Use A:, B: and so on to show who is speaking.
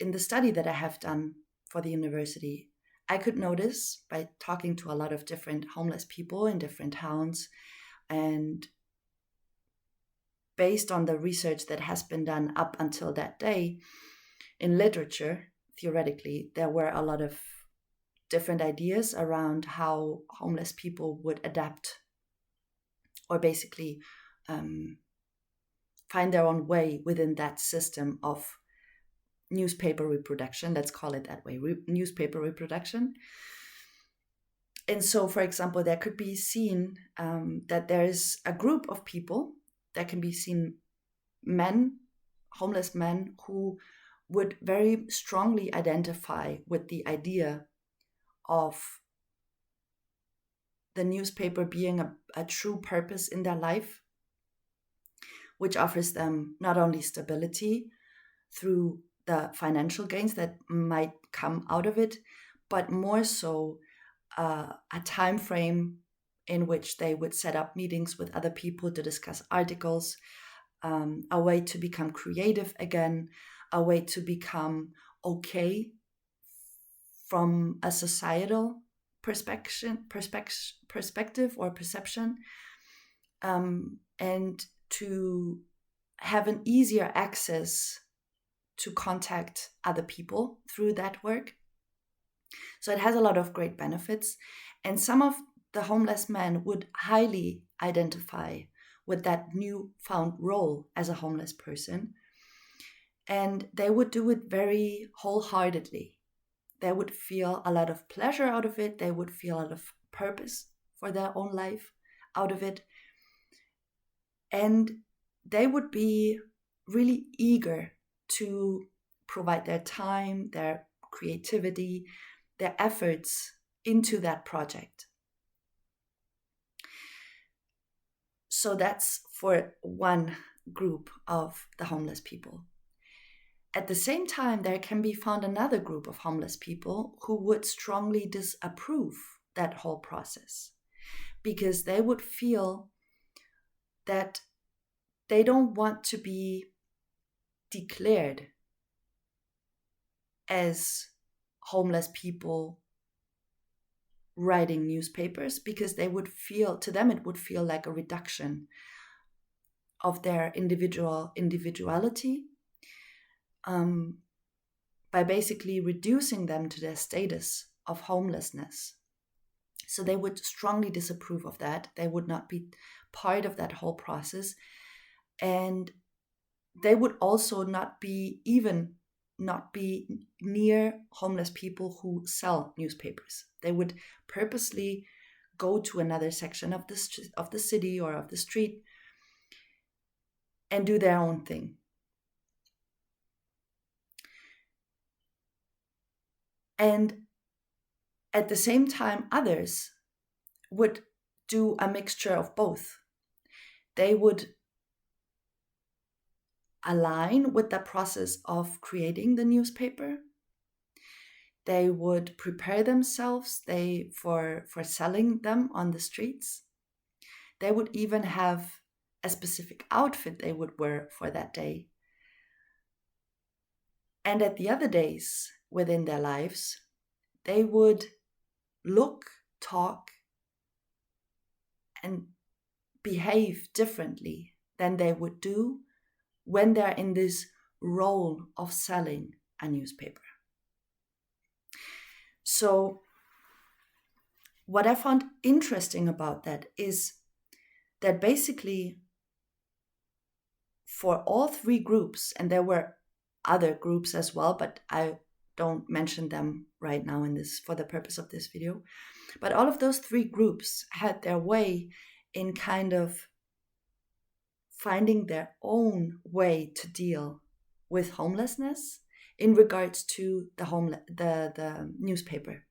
A: in the study that I have done for the university, I could notice by talking to a lot of different homeless people in different towns, and based on the research that has been done up until that day in literature, theoretically, there were a lot of different ideas around how homeless people would adapt or basically find their own way within that system of newspaper reproduction. Let's call it that way, newspaper reproduction. And so, for example, there could be seen that there is a group of people that can be seen, men, homeless men, who would very strongly identify with the idea of the newspaper being a true purpose in their life, which offers them not only stability through the financial gains that might come out of it, but more so a time frame in which they would set up meetings with other people to discuss articles, a way to become creative again, a way to become okay from a societal perspective or perception, and to have an easier access to contact other people through that work. So it has a lot of great benefits. And some of the homeless men would highly identify with that newfound role as a homeless person. And they would do it very wholeheartedly. They would feel a lot of pleasure out of it. They would feel a lot of purpose for their own life out of it. And they would be really eager to provide their time, their creativity, their efforts into that project. So that's for one group of the homeless people. At the same time, there can be found another group of homeless people who would strongly disapprove that whole process, because they would feel that they don't want to be declared as homeless people writing newspapers, because they would feel, to them it would feel like a reduction of their individuality, by basically reducing them to their status of homelessness. So they would strongly disapprove of that. They would not be part of that whole process. And they would also not be near homeless people who sell newspapers. They would purposely go to another section of the city or of the street and do their own thing. And at the same time, others would do a mixture of both. They would align with the process of creating the newspaper. They would prepare themselves for selling them on the streets. They would even have a specific outfit they would wear for that day. And at the other days within their lives, they would look, talk, and behave differently than they would do when they're in this role of selling a newspaper. So what I found interesting about that is that basically for all three groups, and there were other groups as well, but I don't mention them right now in this for the purpose of this video, but all of those three groups had their way in kind of finding their own way to deal with homelessness in regards to the newspaper.